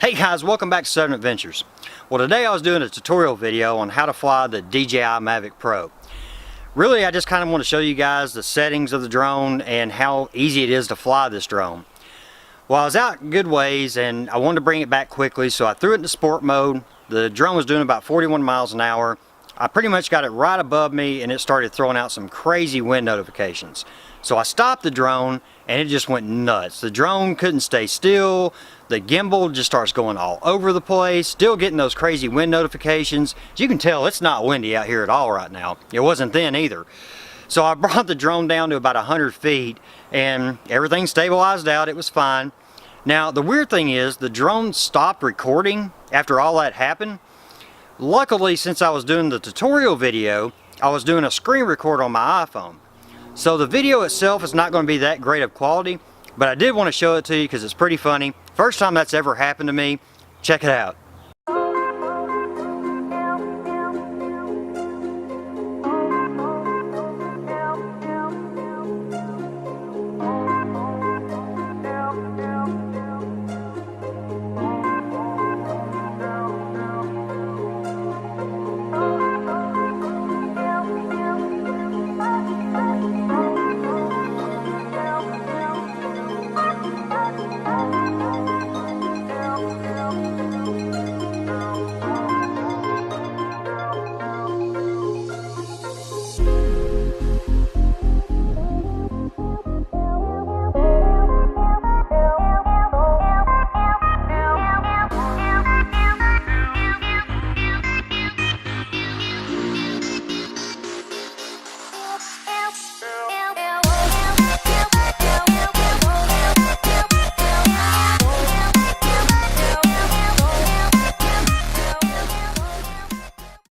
Hey guys, welcome back to Southern Adventures. Well, today I was doing a tutorial video on how to fly the DJI Mavic Pro. Really, I just kind of want to show you guys the settings of the drone and how easy it is to fly this drone. Well, I was out good ways and I wanted to bring it back quickly, so I threw it into sport mode. The drone was doing about 41 miles an hour. I pretty much got it right above me and it started throwing out some crazy wind notifications. So I stopped the drone and it just went nuts. The drone couldn't stay still. The gimbal just starts going all over the place, still getting those crazy wind notifications. As you can tell, it's not windy out here at all right now. It wasn't then either. So I brought the drone down to about 100 feet and everything stabilized out. It was fine. Now the weird thing is the drone stopped recording after all that happened. Luckily, since I was doing the tutorial video, I was doing a screen record on my iPhone. So the video itself is not going to be that great of quality, but I did want to show it to you because it's pretty funny. First time that's ever happened to me. Check it out.